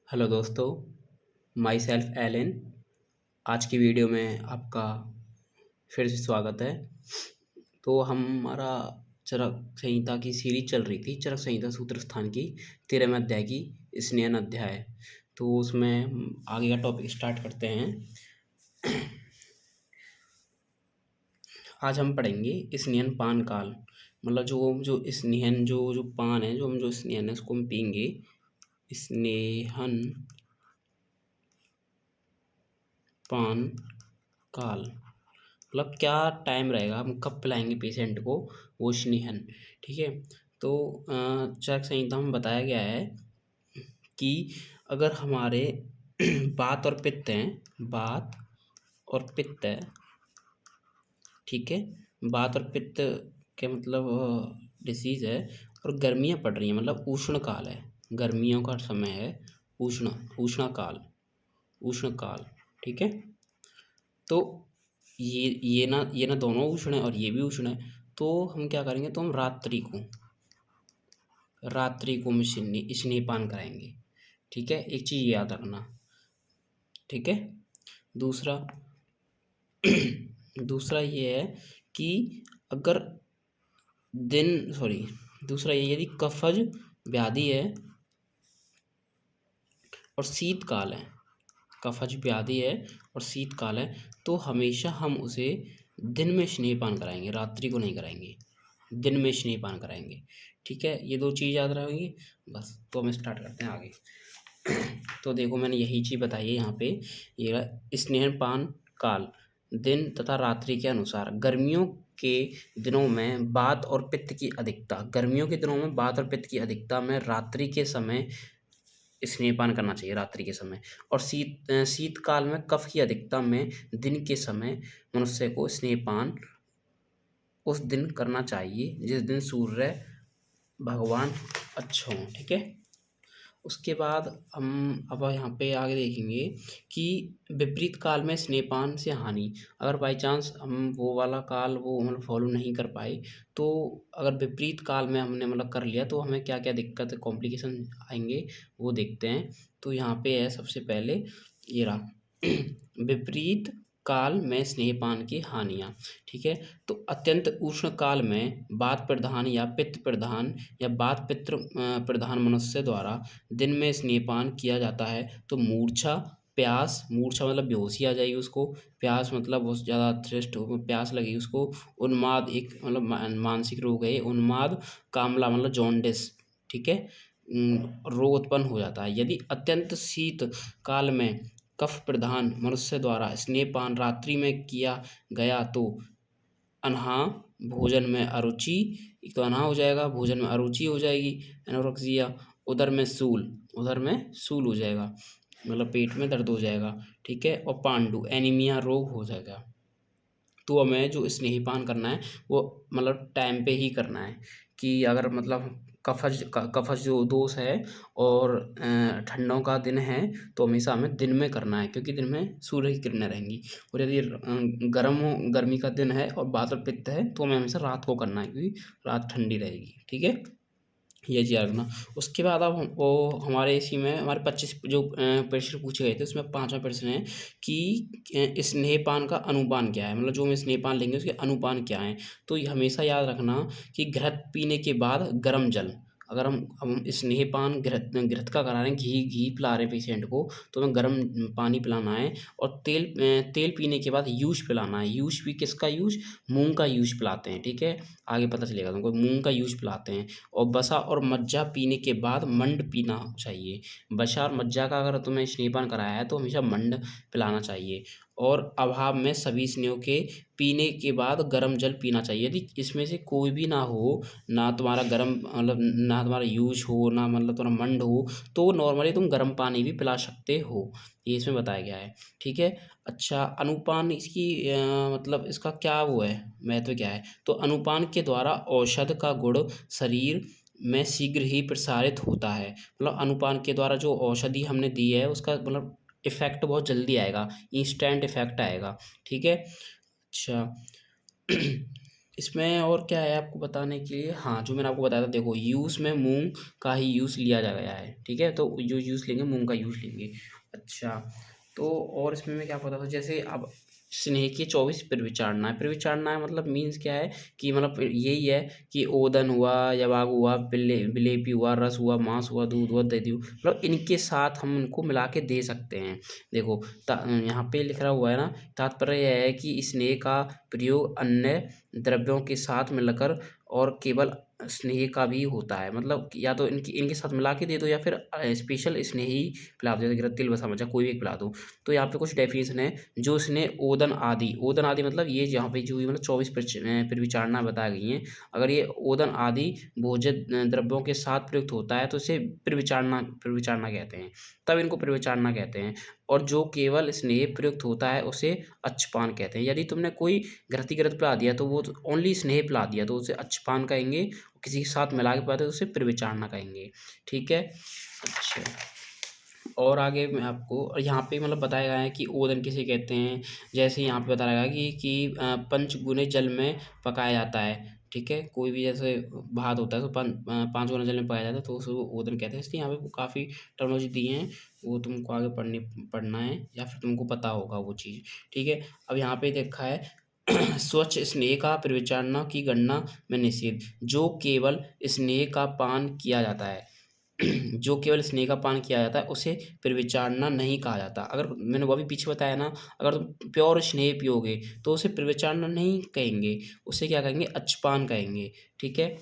Hello दोस्तों, my self Elon. आज की वीडियो में आपका फिर से स्वागत है। तो हमारा चरक संहिता की सीरीज चल रही थी, चरक संहिता सूत्र स्थान की 13वें अध्याय की स्नेहन अध्याय। तो उसमें हम आगे का टॉपिक स्टार्ट करते हैं। आज हम पढ़ेंगे स्नेहन पान काल, मतलब जो स्नेहन जो पान है, जो स्नेहन है उसको हम पियेंगे। स्नेहन पान काल मतलब क्या टाइम रहेगा, हम कब पिलाएंगे पेशेंट को वो स्नेहन। ठीक है। तो चरक संहिता में बताया गया है कि अगर हमारे वात और पित्त हैं, वात और पित्त है, ठीक है, वात और पित्त के मतलब डिसीज है, और गर्मियाँ पड़ रही हैं मतलब उष्ण काल है, गर्मियों का समय है, उष्ण उष्ण काल, उष्ण काल। ठीक है। तो ये ना दोनों उष्ण है और ये भी उष्ण है। तो हम क्या करेंगे, तो हम रात्रि को हम स्नेहपान कराएंगे। ठीक है, एक चीज़ याद रखना। ठीक है। दूसरा दूसरा ये है कि अगर दूसरा ये, यदि कफज व्याधि है और शीतकाल है, कफज व्याधि है और शीतकाल है, तो हमेशा हम उसे दिन में स्नेहपान कराएंगे, रात्रि को नहीं कराएंगे, दिन में स्नेहपान कराएंगे। ठीक है, ये दो चीज़ याद रहेंगी बस। तो हम स्टार्ट करते हैं आगे। तो देखो, मैंने यही चीज़ बताई है यहाँ पे। ये स्नेहपान काल दिन तथा रात्रि के अनुसार गर्मियों के दिनों में वात और पित्त की अधिकता, गर्मियों के दिनों में वात और पित्त की अधिकता में रात्रि के समय स्नेहपान करना चाहिए, रात्रि के समय। और शीतकाल में कफ की अधिकता में दिन के समय मनुष्य को स्नेहपान उस दिन करना चाहिए जिस दिन सूर्य भगवान अच्छे हों। ठीक है। उसके बाद हम अब यहाँ पे आगे देखेंगे कि विपरीत काल में स्नेहपान से हानि। अगर बाई चांस हम वो वाला काल वो मतलब फॉलो नहीं कर पाए, तो अगर विपरीत काल में हमने मतलब कर लिया तो हमें क्या क्या दिक्कत कॉम्प्लिकेशन आएंगे वो देखते हैं। तो यहाँ पे है सबसे पहले ये रहा विपरीत काल में स्नेहपान की हानियाँ। ठीक है। तो अत्यंत उष्ण काल में वात प्रधान या पित्त प्रधान या वात पित्त प्रधान मनुष्य द्वारा दिन में स्नेहपान किया जाता है तो मूर्छा, प्यास, मूर्छा मतलब बेहोशी आ जाएगी उसको, प्यास मतलब बहुत ज़्यादा थ्रस्ट हो, प्यास लगेगी उसको, उन्माद एक मतलब मानसिक रोग है, उन्माद, कामला मतलब जॉन्डिस। ठीक है। रोग उत्पन्न हो जाता है। यदि अत्यंत शीत काल में कफ प्रधान मनुष्य द्वारा स्नेहपान रात्रि में किया गया तो अनहा, भोजन में अरुचि, एक तो अनहा हो जाएगा, भोजन में अरुचि हो जाएगी, एनोरेक्सिया, उधर में सूल हो जाएगा, मतलब पेट में दर्द हो जाएगा। ठीक है। और पांडु, एनीमिया रोग हो जाएगा। तो हमें जो स्नेहपान करना है वो मतलब टाइम पे ही करना है। कि अगर मतलब कफज जो दोष है और ठंडों का दिन है तो हमेशा हमें दिन में करना है, क्योंकि दिन में सूर्य की किरणें रहेंगी। और यदि गर्मी का दिन है और बादल पित्त है तो हमें हमेशा रात को करना है, क्योंकि रात ठंडी रहेगी। ठीक है, ये चीज़ याद रखना। उसके बाद अब वो हमारे इसी में हमारे 25 जो प्रश्न पूछे गए थे उसमें 5वां प्रश्न है कि स्नेहपान का अनुपान क्या है, मतलब जो हम स्नेहपान लेंगे उसके अनुपान क्या है। तो ये हमेशा याद रखना कि घृत पीने के बाद गर्म जल, अगर हम स्नेहपान घृत का करा रहे हैं, घी घी पिला रहे हैं पेशेंट को, तो हमें गर्म पानी पिलाना है। और तेल पीने के बाद यूज पिलाना है। यूज भी किसका यूज, मूंग का यूज पिलाते हैं। ठीक है, आगे पता चलेगा तुमको, मूंग का यूज पिलाते हैं। और वसा और मज्जा पीने के बाद मंड पीना चाहिए। वसा और मज्जा का अगर तुम्हें स्नेहपान कराया है तो हमेशा मंड पिलाना चाहिए। और अभाव में सभी स्नेहों के पीने के बाद गर्म जल पीना चाहिए। यदि इसमें से कोई भी ना हो, ना तुम्हारा गर्म मतलब ना तुम्हारा यूज हो, ना मतलब तुम्हारा मंड हो, तो नॉर्मली तुम गर्म पानी भी पिला सकते हो, ये इसमें बताया गया है। ठीक है। अच्छा, अनुपान इसकी मतलब इसका क्या वो है, महत्व क्या है। तो अनुपान के द्वारा औषध का गुण शरीर में शीघ्र ही प्रसारित होता है। मतलब अनुपान के द्वारा जो औषधि हमने दी है उसका मतलब इफेक्ट बहुत जल्दी आएगा, इंस्टेंट इफेक्ट आएगा। ठीक है। अच्छा इसमें और क्या है आपको बताने के लिए, हाँ जो मैंने आपको बताया था, देखो यूज़ में मूंग का ही यूज़ लिया जा गया है, ठीक है, तो जो यूज़ लेंगे मूंग का यूज़ लेंगे। अच्छा, तो और इसमें मैं क्या पता था, जैसे अब स्नेह की 24 प्रविचारणा है। प्रविचारणा है मतलब मीन्स क्या है कि मतलब यही है कि ओदन हुआ, यवाग हुआ, बिलेपी हुआ, रस हुआ, मांस हुआ, दूध हुआ, दही हुआ, मतलब इनके साथ हम उनको मिला के दे सकते हैं। देखो यहाँ पे लिख रहा हुआ है ना, तात्पर्य यह है कि स्नेह का प्रयोग अन्य द्रव्यों के साथ मिलकर और केवल स्नेह का भी होता है, मतलब या तो इनकी इनके साथ मिला के दे दो या फिर स्पेशल स्नेह ही पिला दो, जैसे तिल बसा मजा कोई भी पिला दो। तो यहाँ पे कुछ डेफिनेशन है, जो इसने ओदन आदि, ओदन आदि मतलब ये जहाँ पे जो मतलब 24 प्रविचारणा बताई गई हैं, अगर ये ओदन आदि भोज्य द्रव्यों के साथ प्रयुक्त होता है तो इसे प्रविचारणा प्रविचारणा कहते हैं, तब इनको प्रविचारणा कहते हैं। और जो केवल स्नेह प्रयुक्त होता है उसे अच्छपान कहते हैं। यदि तुमने कोई घृतिगृत पिला दिया तो वो ओनली स्नेह पिला दिया तो उसे अच्छपान कहेंगे, किसी के साथ मिला के पिलाते तो उसे प्रविचारणा कहेंगे, ठीक है। अच्छा, और आगे मैं आपको, और यहाँ पे मतलब बताया गया है कि ओदन किसे कहते हैं, जैसे यहाँ पे बताया गया कि पंचगुने जल में पकाया जाता है, ठीक है, कोई भी जैसे भात होता है तो 5 गुना जल में पकाया जाता है तो उसको ओदन कहते हैं। इसलिए यहाँ पे काफ़ी टर्मोलॉजी दी हैं, वो तुमको आगे पढ़ना है या फिर तुमको पता होगा वो चीज़, ठीक है। अब यहाँ पे देखा है स्वच्छ स्नेह का प्रविचारणा की गणना में निषेध, जो केवल स्नेह का पान किया जाता है जो केवल स्नेह का पान किया जाता है उसे प्रविचारणा नहीं कहा जाता। अगर मैंने वो अभी पीछे बताया ना, अगर तुम प्योर स्नेह पियोगे तो उसे प्रविचारणा नहीं कहेंगे, उसे क्या कहेंगे, अच्छपान कहेंगे, ठीक है।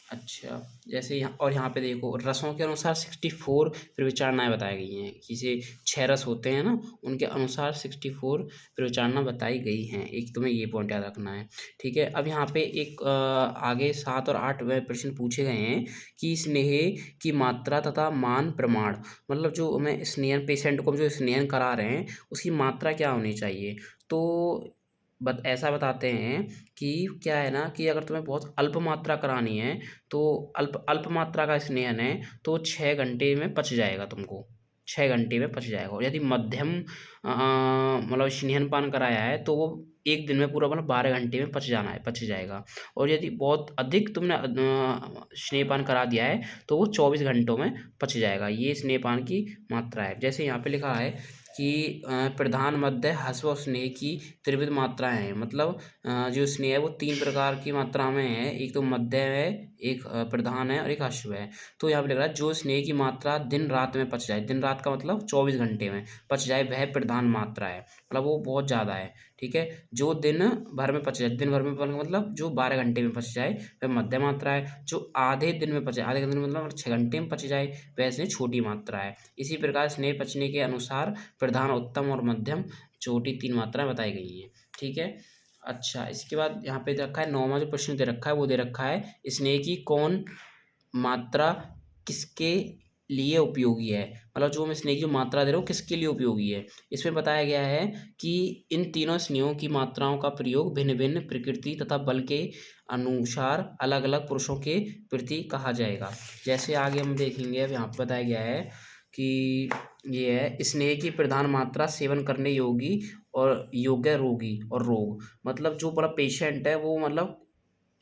अच्छा, जैसे यहाँ और यहाँ पे देखो रसों के अनुसार 64 प्रविचारणाएँ बताई गई हैं, जैसे 6 रस होते हैं ना, उनके अनुसार 64 प्रविचारणा बताई गई हैं। एक तुम्हें ये पॉइंट याद रखना है, ठीक है। अब यहाँ पे एक आगे 7 और 8 वें प्रश्न पूछे गए हैं कि स्नेह की मात्रा तथा मान प्रमाण, मतलब जो हमें स्नेहन पेशेंट को हम जो स्नेहन करा रहे हैं उसकी मात्रा क्या होनी चाहिए। तो ऐसा बताते हैं कि क्या है ना कि अगर तुम्हें बहुत अल्प मात्रा करानी है तो अल्प अल्प मात्रा का स्नेहन है तो 6 घंटे में पच जाएगा तुमको, 6 घंटे में पच जाएगा। और यदि मध्यम मतलब स्नेहन पान कराया है तो वो एक दिन में पूरा मतलब 12 घंटे में पच जाएगा। और यदि बहुत अधिक तुमने स्नेहपान करा दिया है तो वो 24 घंटों में पच जाएगा। ये स्नेहपान की मात्रा है। जैसे यहाँ पे लिखा है कि प्रधान, मध्य, ह्रस्व और स्नेह की त्रिविध मात्राएं हैं, मतलब जो स्नेह है वो 3 प्रकार की मात्रा में है, एक तो मध्य है, एक प्रधान है और एक ह्रस्व है। तो यहाँ पे लिख रहा है जो स्नेह की मात्रा दिन रात में पच जाए, दिन रात का मतलब 24 घंटे में पच जाए वह प्रधान मात्रा है, मतलब वो बहुत ज़्यादा है, ठीक है। जो दिन भर में पच जाए, दिन भर में मतलब जो 12 घंटे में पच जाए वह मध्य मात्रा है, जो आधे दिन में पचे, आधे दिन मतलब 6 घंटे में पच जाए वह स्नेह छोटी मात्रा है। इसी प्रकार स्नेह पचने के अनुसार प्रधान, उत्तम और मध्यम छोटी 3 मात्राएं बताई गई हैं, ठीक है। अच्छा, इसके बाद यहाँ पे दे रखा है 9वां जो प्रश्न दे रखा है वो दे रखा है स्नेह की कौन मात्रा किसके लिए उपयोगी है, मतलब जो मैं स्नेह की जो मात्रा दे रहा हूँ किसके लिए उपयोगी है। इसमें बताया गया है कि इन तीनों स्नेहों की मात्राओं का प्रयोग भिन्न भिन्न प्रकृति तथा बल के अनुसार अलग अलग पुरुषों के प्रति कहा जाएगा। जैसे आगे हम देखेंगे, अब यहाँ पे बताया गया है कि ये है स्नेह की प्रधान मात्रा सेवन करने योगी और योग्य रोगी और रोग, मतलब जो बड़ा पेशेंट है वो मतलब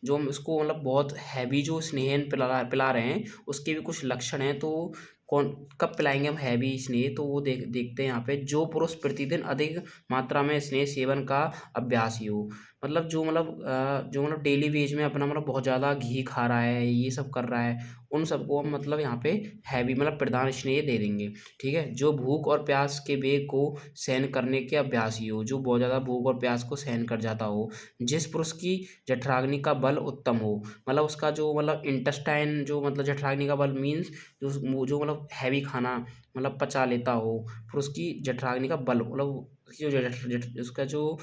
जो हम उसको मतलब बहुत हैवी जो स्नेहन पिला रहे हैं उसके भी कुछ लक्षण हैं, तो कौन कब पिलाएंगे हम हैवी स्नेह, तो वो देखते हैं यहाँ पे, जो पुरुष प्रतिदिन अधिक मात्रा में स्नेह सेवन का अभ्यासी हो, मतलब जो मतलब डेली वेज में अपना मतलब बहुत ज़्यादा घी खा रहा है, ये सब कर रहा है, उन सबको हम मतलब यहाँ पे हैवी मतलब प्रधान स्नेह दे देंगे, ठीक है। जो भूख और प्यास के वेग को सहन करने के अभ्यासी हो, जो बहुत ज़्यादा भूख और प्यास को सहन कर जाता हो, जिस पुरुष की जठराग्नि का बल उत्तम हो, मतलब उसका जो मतलब इंटेस्टाइन जो मतलब जठराग्नि का बल मीन्स जो मतलब हैवी खाना मतलब पचा लेता हो, फिर उसकी जठराग्नि का बल मतलब उसकी जो उसका जो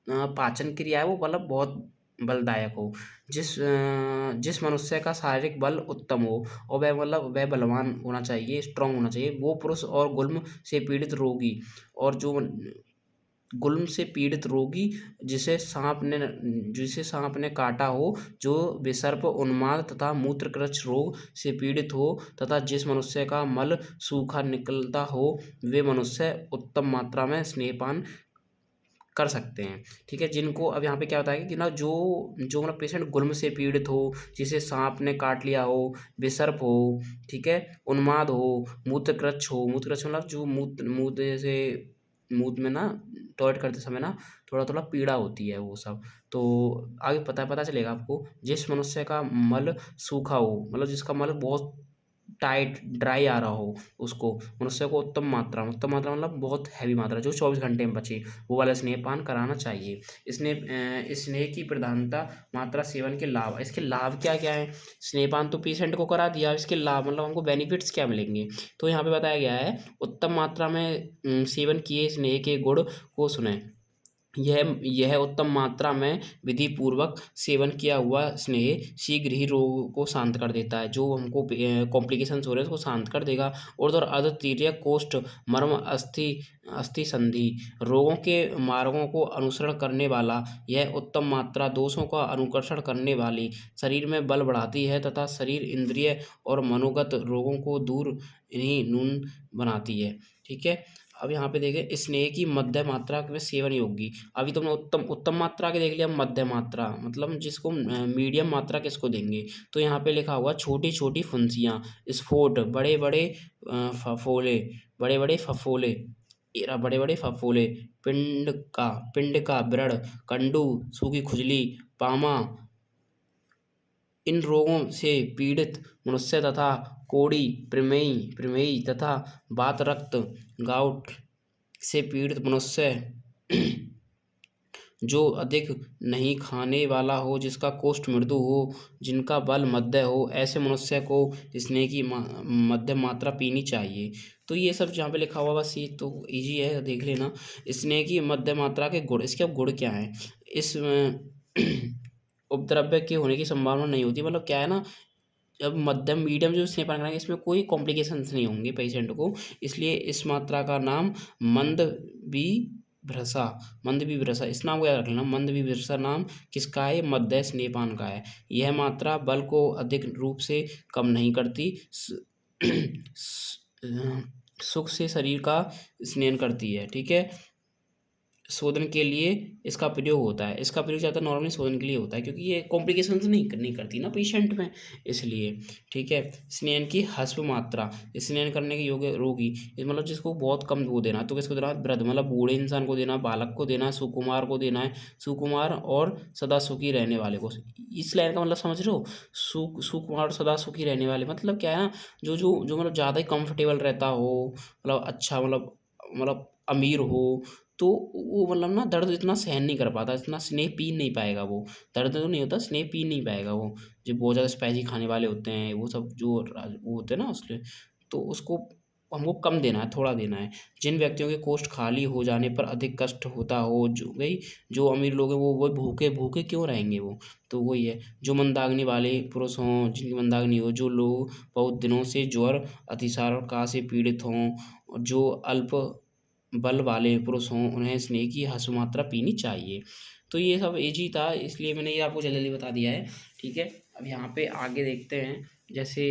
पाचन क्रिया है वो मतलब बहुत बलदायक हो, जिस मनुष्य का शारीरिक बल उत्तम हो और वह मतलब वह बलवान होना चाहिए, स्ट्रांग होना चाहिए, वो पुरुष और गुल्म से पीड़ित रोगी और जो गुल्म से पीड़ित रोगी जिसे सांप ने काटा हो, जो विसर्प, उन्माद तथा मूत्रकृच्छ रोग से पीड़ित हो तथा जिस मनुष्य का मल सूखा निकलता हो, वे मनुष्य उत्तम मात्रा में स्नेहपान कर सकते हैं। ठीक है, जिनको अब यहाँ पे क्या होता है कि ना जो जो मतलब पेशेंट गुल्म से पीड़ित हो, जिसे सांप ने काट लिया हो, विषर्प हो, ठीक है, उन्माद हो, मूत्रकृच्छ मतलब जो मूत्र जैसे मूत्र में ना टॉयलेट करते समय ना थोड़ा थोड़ा पीड़ा होती है वो सब। तो आगे पता चलेगा आपको। जिस मनुष्य का मल सूखा हो, मतलब जिसका मल बहुत टाइट ड्राई आ रहा हो, उसको मनुष्य को उत्तम मात्रा मतलब बहुत हैवी मात्रा जो 24 घंटे में बचे, वो वाला स्नेहपान कराना चाहिए। स्नेह की प्रधानता मात्रा सेवन के लाभ, इसके लाभ क्या क्या है? स्नेहपान तो पेशेंट को करा दिया, इसके लाभ मतलब हमको बेनिफिट्स क्या मिलेंगे? तो यहाँ पे बताया गया है, उत्तम मात्रा में सेवन किए स्नेह के गुण को सुने। यह उत्तम मात्रा में विधि पूर्वक सेवन किया हुआ स्नेह शीघ्र ही रोग को शांत कर देता है। जो हमको कॉम्प्लिकेशंस हो रहे हैं उसको शांत कर देगा। और अर्धतीर्यक कोष्ठ मर्म अस्थि संधि रोगों के मार्गों को अनुसरण करने वाला यह उत्तम मात्रा दोषों का अनुकर्षण करने वाली, शरीर में बल बढ़ाती है तथा शरीर इंद्रिय और मनोगत रोगों को दूर ही न्यून बनाती है। ठीक है, अब यहाँ पे देखें स्नेह की मध्य मात्रा में सेवन योगी। अभी तुमने उत्तम मात्रा के देख लिया, मध्य मात्रा मतलब जिसको मीडियम मात्रा किसको देंगे? तो यहाँ पे लिखा हुआ छोटी छोटी फुंसियाँ, स्फोट, फफोले, बड़े बड़े फफोले, बड़े बड़े फफोले, पिंड का व्रण, कंडू, सूखी खुजली, पामा, इन रोगों से पीड़ित मनुष्य तथा कोढ़ी, प्रमेही तथा वात रक्त गाउट से पीड़ित मनुष्य जो अधिक नहीं खाने वाला हो, जिसका कोष्ठ मृदु हो, जिनका बल मध्य हो, ऐसे मनुष्य को स्नेह की मध्यम मात्रा पीनी चाहिए। तो ये सब जहाँ पे लिखा हुआ बस ये तो इजी है, देख लेना। स्नेह की मध्य मात्रा के गुण, इसके अब गुण क्या हैं? इस उपद्रव्य के होने की संभावना नहीं होती, मतलब क्या है ना, जब मध्यम मीडियम जो स्नेह पान कराएंगे इसमें कोई कॉम्प्लिकेशंस नहीं होंगे पेशेंट को, इसलिए इस मात्रा का नाम मंद भी भ्रसा मंद भी भ्रसा इस नाम को याद रख लेना। मंद भी भ्रसा नाम किसका है? मध्य स्नेहपान का है। यह मात्रा बल को अधिक रूप से कम नहीं करती, सुख से शरीर का स्नेहन करती है। ठीक है, शोधन के लिए इसका प्रयोग होता है। इसका प्रयोग ज़्यादा नॉर्मली शोधन के लिए होता है, क्योंकि ये कॉम्प्लिकेशंस नहीं करती ना पेशेंट में, इसलिए। ठीक है, स्नेहन की हस्व मात्रा, स्नेहन करने के योग्य रोगी, ये मतलब जिसको बहुत कम वो देना, तो किसको देना? वृद्ध मतलब बूढ़े इंसान को देना, बालक को देना, सुकुमार को देना है, सुकुमार और सदा सुखी रहने वाले को। इस लाइन का मतलब समझ रहे हो? सुकुमार और सदा सुखी रहने वाले मतलब क्या है ना, जो मतलब ज़्यादा ही कंफर्टेबल रहता हो, मतलब अच्छा मतलब अमीर हो, तो वो मतलब ना दर्द इतना सहन नहीं कर पाता, इतना स्नेह पी नहीं पाएगा वो। दर्द तो नहीं होता, स्नेह पी नहीं पाएगा वो। जो बहुत ज़्यादा स्पाइसी खाने वाले होते हैं वो सब, वो होते हैं ना उसके, तो उसको हमको कम देना है, थोड़ा देना है। जिन व्यक्तियों के कोष्ठ खाली हो जाने पर अधिक कष्ट होता हो, जो अमीर लोग हैं वो भूखे भूखे क्यों रहेंगे वो? तो वही है, जो मंदाग्नि वाले पुरुष हों, जिनकी मंदाग्नि हो, जो लोग बहुत दिनों से ज्वर, अतिसार और कास से पीड़ित हों, और जो अल्प बल वाले पुरुष हों, उन्हें स्नेह की हस्व मात्रा पीनी चाहिए। तो ये सब ईजी था, इसलिए मैंने ये आपको जल्दी जल्दी बता दिया है। ठीक है, अब यहाँ पे आगे देखते हैं, जैसे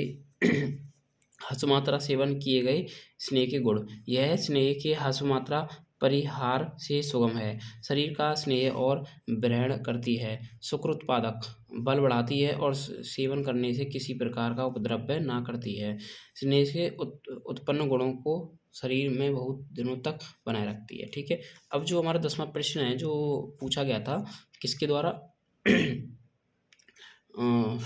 हस्व मात्रा सेवन किए गए स्नेह के गुण। यह स्नेह के हस्व मात्रा परिहार से सुगम है, शरीर का स्नेह और ग्रहण करती है, शुक्र उत्पादक, बल बढ़ाती है और सेवन करने से किसी प्रकार का उपद्रव्य ना करती है। स्नेह से उत्पन्न गुणों को शरीर में बहुत दिनों तक बनाए रखती है। ठीक है, अब जो हमारा 10वां प्रश्न है जो पूछा गया था किसके द्वारा? अ,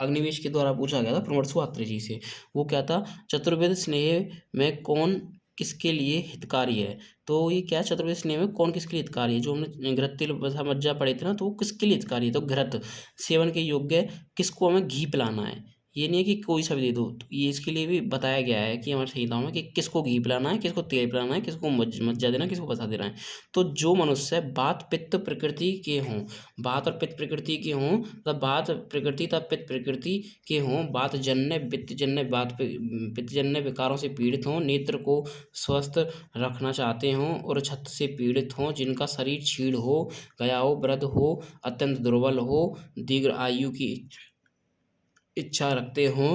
अग्निवेश के द्वारा पूछा गया था प्रमर्शु आत्रेय जी से। वो क्या था? चतुर्वेद स्नेह में कौन किसके लिए हितकारी है? तो ये क्या, चतुर्वेद स्नेह में कौन किसके लिए हितकारी है? जो हमने घृत तिल वसा मज्जा पढ़े थे ना, तो वो किसके लिए हितकारी है? तो घृत सेवन के योग्य किसको हमें घी पिलाना है, ये नहीं है कि कोई सा भी दे दो। तो ये इसके लिए भी बताया गया है कि हमारे संहिताओं में कि किसको घी पिलाना है, किसको तेल पिलाना है, किसको मज्जा देना है, किसको वसा देना है। तो जो मनुष्य वात पित्त प्रकृति के हों, वात और पित्त प्रकृति के हों, तब वात प्रकृति तब पित्त प्रकृति के हों, वात जन्य पित्त जन्य पित्त जन्य विकारों से पीड़ित हों, नेत्र को स्वस्थ रखना चाहते हों और छत से पीड़ित हों, जिनका शरीर क्षीण हो गया हो, वृद्ध हो, अत्यंत दुर्बल हो, दीर्घ आयु की इच्छा रखते हों,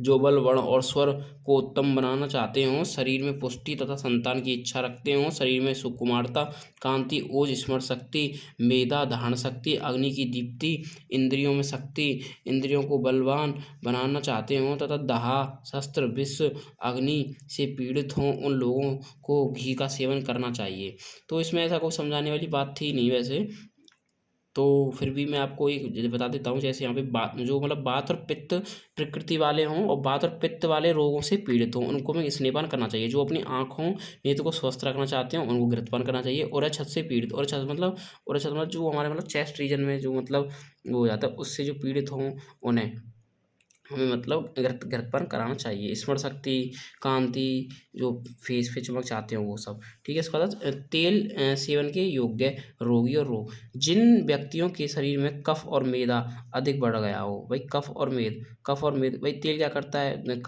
जो बल, वर्ण और स्वर को उत्तम बनाना चाहते हों, शरीर में पुष्टि तथा संतान की इच्छा रखते हों, शरीर में सुकुमारता, कांति, ओज, स्मरण शक्ति, मेधा, धारण शक्ति, अग्नि की दीप्ति, इंद्रियों में शक्ति, इंद्रियों को बलवान बनाना चाहते हों तथा दाह, शस्त्र, विष, अग्नि से पीड़ित हों, उन लोगों को घी का सेवन करना चाहिए। तो इसमें ऐसा कोई समझाने वाली बात थी नहीं वैसे, तो फिर भी मैं आपको एक बता देता हूँ। जैसे यहाँ पे जो मतलब वात और पित्त प्रकृति वाले हों और वात और पित्त वाले रोगों से पीड़ित हों, उनको में स्नेहपान करना चाहिए। जो अपनी आँखों, नेत्र को स्वस्थ रखना चाहते हैं, उनको घृतपान करना चाहिए। और छत से पीड़ित, और छत मतलब जो हमारे मतलब चेस्ट रीजन में जो मतलब वो हो जाता है, उससे जो पीड़ित हों, उन्हें हमें मतलब घृतपान कराना चाहिए। स्मरण शक्ति, कांति, जो फेस पे चमक चाहते हो वो सब, ठीक है। इसके बाद तेल सेवन के योग्य रोगी और रोग, जिन व्यक्तियों के शरीर में कफ और मेदा अधिक बढ़ गया हो, भाई कफ और मेद, भाई तेल क्या करता है,